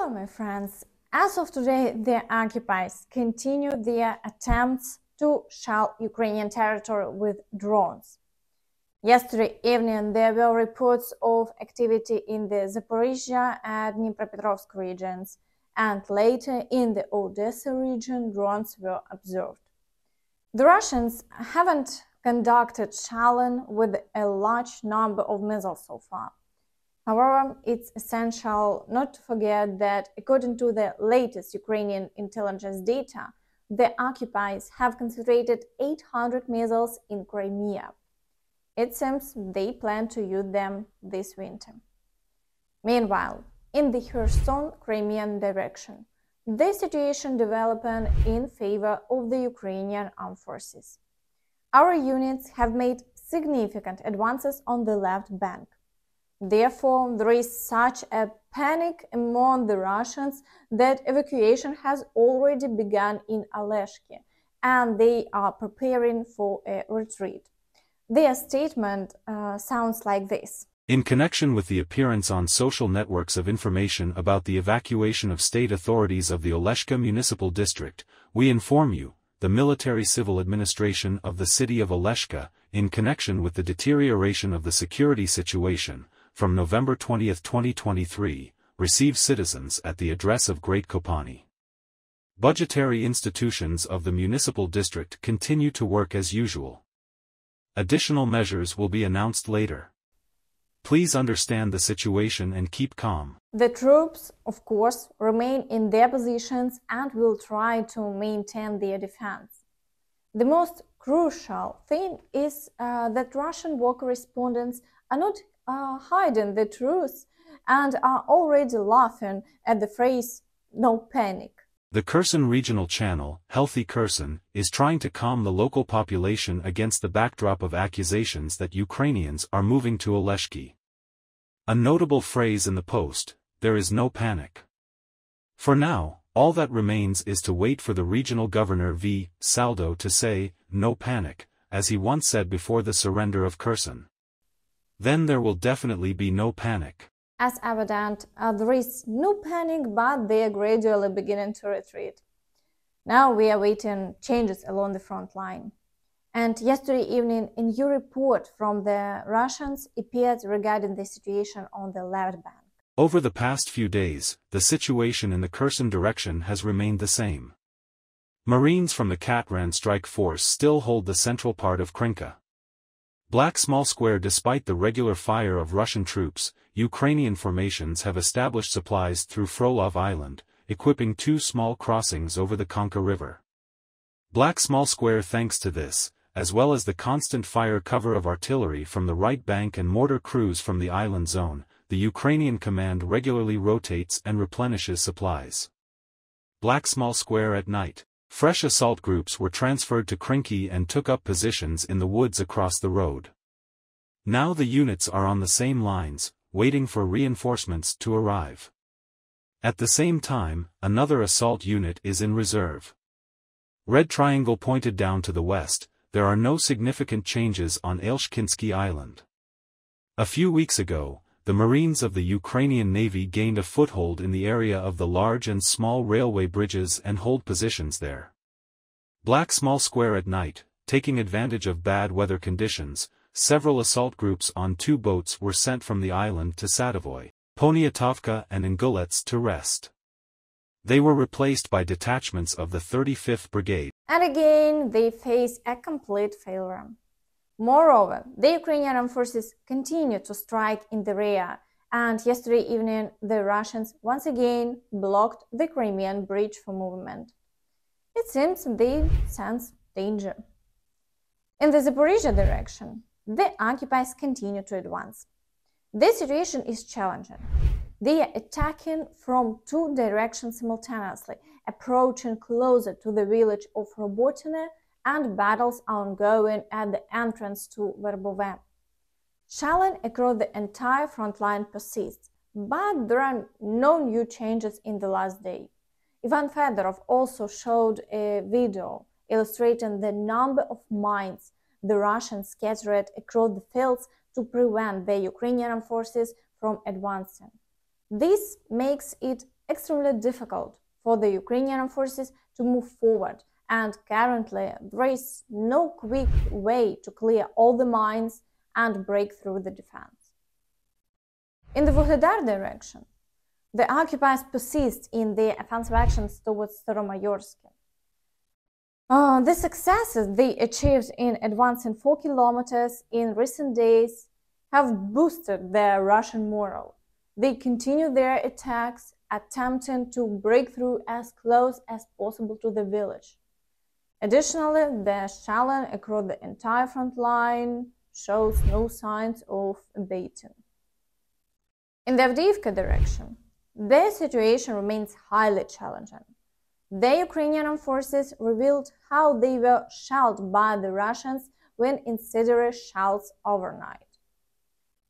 Hello, my friends. As of today, the occupiers continue their attempts to shell Ukrainian territory with drones. Yesterday evening, there were reports of activity in the Zaporizhzhia and Dnipropetrovsk regions, and later in the Odessa region, drones were observed. The Russians haven't conducted shelling with a large number of missiles so far. However, it's essential not to forget that, according to the latest Ukrainian intelligence data, the occupiers have concentrated 800 missiles in Crimea. It seems they plan to use them this winter. Meanwhile, in the Kherson-Crimean direction, the situation developing in favor of the Ukrainian armed forces. Our units have made significant advances on the left bank. Therefore, there is such a panic among the Russians that evacuation has already begun in Horlivka, and they are preparing for a retreat. Their statement sounds like this. In connection with the appearance on social networks of information about the evacuation of state authorities of the Horlivka municipal district, we inform you, the military-civil administration of the city of Horlivka, in connection with the deterioration of the security situation, from November 20, 2023, receives citizens at the address of Great Kopani. Budgetary institutions of the municipal district continue to work as usual. Additional measures will be announced later. Please understand the situation and keep calm. The troops, of course, remain in their positions and will try to maintain their defense. The most crucial thing is that Russian war correspondents are not hiding the truth and are already laughing at the phrase "no panic." The Kherson regional channel, Healthy Kherson, is trying to calm the local population against the backdrop of accusations that Ukrainians are moving to Horlivka. A notable phrase in the post, "There is no panic." For now, all that remains is to wait for the regional governor V. Saldo to say, "No panic," as he once said before the surrender of Kherson. Then there will definitely be no panic. As evident, there is no panic, but they are gradually beginning to retreat. Now we are waiting changes along the front line. And yesterday evening, a new report from the Russians appeared regarding the situation on the left bank. Over the past few days, the situation in the Kherson direction has remained the same. Marines from the Katran strike force still hold the central part of Krinka. Black small square. Despite the regular fire of Russian troops, Ukrainian formations have established supplies through Frolov Island, equipping 2 small crossings over the Konka River. Black small square. Thanks to this, as well as the constant fire cover of artillery from the right bank and mortar crews from the island zone, the Ukrainian command regularly rotates and replenishes supplies. Black small square. At night, fresh assault groups were transferred to Krinky and took up positions in the woods across the road. Now the units are on the same lines, waiting for reinforcements to arrive. At the same time, another assault unit is in reserve. Red triangle pointed down to the west. There are no significant changes on Elshkinsky Island. A few weeks ago, the Marines of the Ukrainian Navy gained a foothold in the area of the large and small railway bridges and hold positions there. Black small square. At night, taking advantage of bad weather conditions, several assault groups on 2 boats were sent from the island to Svatove, Poniatovka and Ingulets to rest. They were replaced by detachments of the 35th Brigade. And again, they face a complete failure. Moreover, the Ukrainian armed forces continue to strike in the rear, and yesterday evening the Russians once again blocked the Crimean Bridge for movement. It seems they sense danger. In the Zaporizhzhia direction, the occupiers continue to advance. The situation is challenging. They are attacking from 2 directions simultaneously, approaching closer to the village of Robotyne, and battles are ongoing at the entrance to Verbove. Shelling across the entire front line persists, but there are no new changes in the last day. Unfavorable also showed a video illustrating the number of mines the Russians scattered across the fields to prevent the Ukrainian forces from advancing. This makes it extremely difficult for the Ukrainian forces to move forward, and currently there is no quick way to clear all the mines and break through the defense. In the Vuhledar direction, the occupiers persist in their offensive actions towards Staromaiorske. The successes they achieved in advancing 4 kilometers in recent days have boosted their Russian morale. They continue their attacks, attempting to break through as close as possible to the village. Additionally, the shelling across the entire front line shows no signs of abating. In the Avdiivka direction, the situation remains highly challenging. The Ukrainian forces revealed how they were shelled by the Russians when incendiary shells overnight.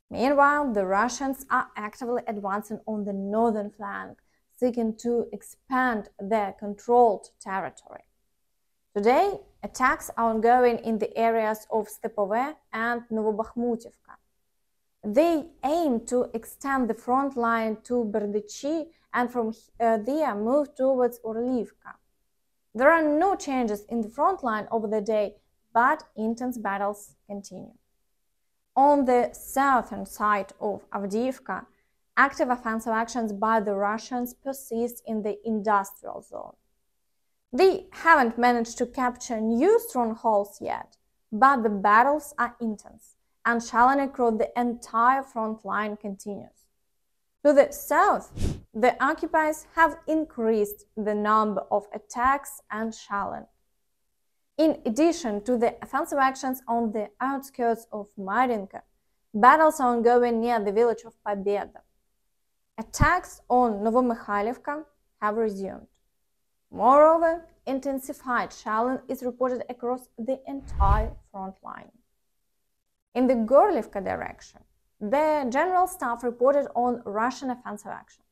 Meanwhile, the Russians are actively advancing on the northern flank, seeking to expand their controlled territory. Today, attacks are ongoing in the areas of Svatove and Novobakhmutivka. They aim to extend the front line to Berestove and from there move towards Horlivka. There are no changes in the front line over the day, but intense battles continue. On the southern side of Avdiivka, active offensive actions by the Russians persist in the industrial zone. They haven't managed to capture new strongholds yet, but the battles are intense, and shelling across the entire front line continues. To the south, the occupiers have increased the number of attacks and shelling. In addition to the offensive actions on the outskirts of Marinka, battles are ongoing near the village of Pivdenne. Attacks on Novomykhailivka have resumed. Moreover, intensified shelling is reported across the entire front line. In the Horlivka direction, the General Staff reported on Russian offensive actions.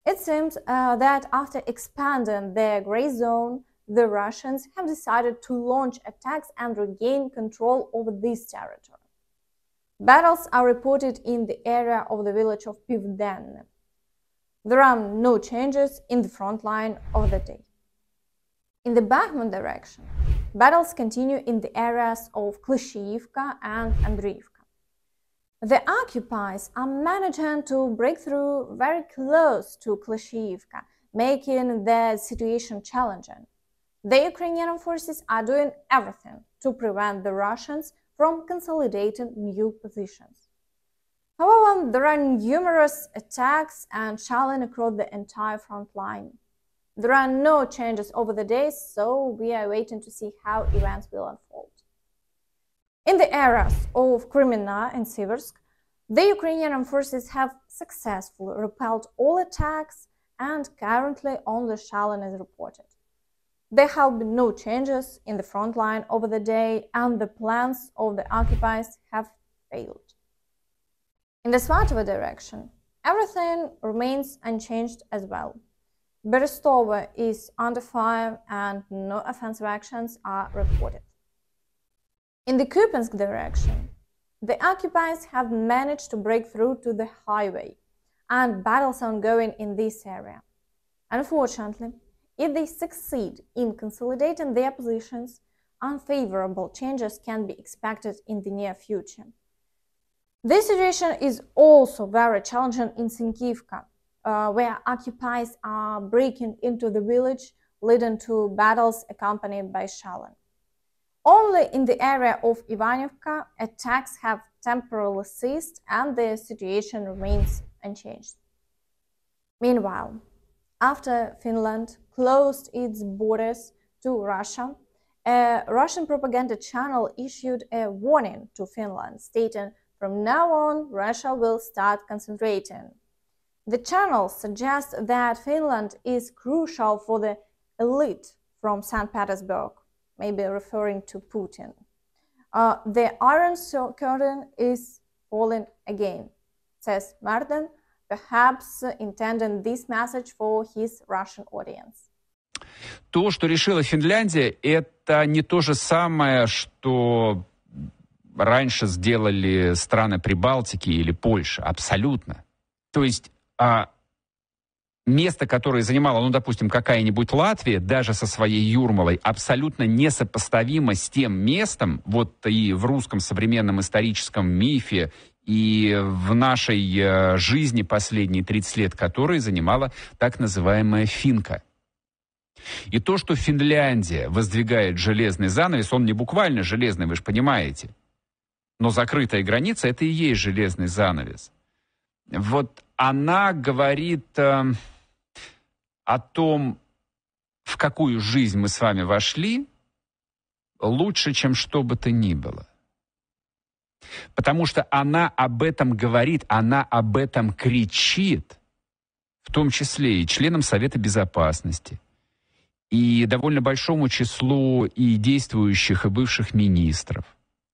It seems that after expanding their gray zone, the Russians have decided to launch attacks and regain control over this territory. Battles are reported in the area of the village of Pivdenne. There are no changes in the front line of the day. In the Bakhmut direction, battles continue in the areas of Klishchiivka and Andriivka. The occupiers are managing to break through very close to Klishchiivka, making the situation challenging. The Ukrainian forces are doing everything to prevent the Russians from consolidating new positions. However, there are numerous attacks and shelling across the entire front line. There are no changes over the days, so we are waiting to see how events will unfold. In the areas of Kreminna and Siversk, the Ukrainian forces have successfully repelled all attacks, and currently only shelling is reported. There have been no changes in the front line over the day, and the plans of the occupiers have failed. In the Svatove direction, everything remains unchanged as well. Berestove is under fire and no offensive actions are reported. In the Kupiansk direction, the occupiers have managed to break through to the highway, and battles are ongoing in this area. Unfortunately, if they succeed in consolidating their positions, unfavorable changes can be expected in the near future. This situation is also very challenging in Sinkivka, where occupiers are breaking into the village, leading to battles accompanied by shelling. Only in the area of Avdiivka, attacks have temporarily ceased and the situation remains unchanged. Meanwhile, after Finland closed its borders to Russia, a Russian propaganda channel issued a warning to Finland, stating, "From now on, Russia will start concentrating." The channel suggests that Finland is crucial for the elite from St. Petersburg, maybe referring to Putin. The Iron Curtain is falling again, says Martin, perhaps intending this message for his Russian audience. То, что решила Финляндия, это не то же самое, что раньше сделали страны Прибалтики или Польша. Абсолютно. То есть место, которое занимала, ну, допустим, какая-нибудь Латвия, даже со своей Юрмалой, абсолютно несопоставимо с тем местом, вот и в русском современном историческом мифе, и в нашей жизни последние 30 лет, которое занимала так называемая Финка. И то, что Финляндия воздвигает железный занавес, он не буквально железный, вы же понимаете, но закрытая граница — это и есть железный занавес. Вот она говорит о том, в какую жизнь мы с вами вошли, лучше, чем что бы то ни было. Потому что она об этом говорит, она об этом кричит, в том числе и членам Совета Безопасности, и довольно большому числу и действующих, и бывших министров.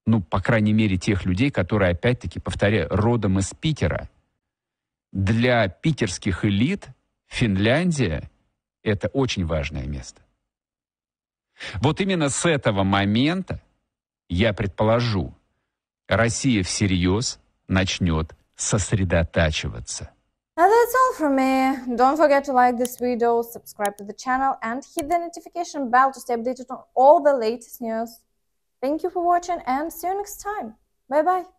Ну, по крайней мере, тех людей, которые, опять-таки, повторяю, родом из Питера. Для питерских элит Финляндия — это очень важное место. Вот именно с этого момента, я предположу, Россия всерьез начнет сосредотачиваться. And that's all from me. Don't forget to like this video, subscribe to the channel, and hit the notification bell to stay updated on all the latest news. Thank you for watching and see you next time. Bye bye.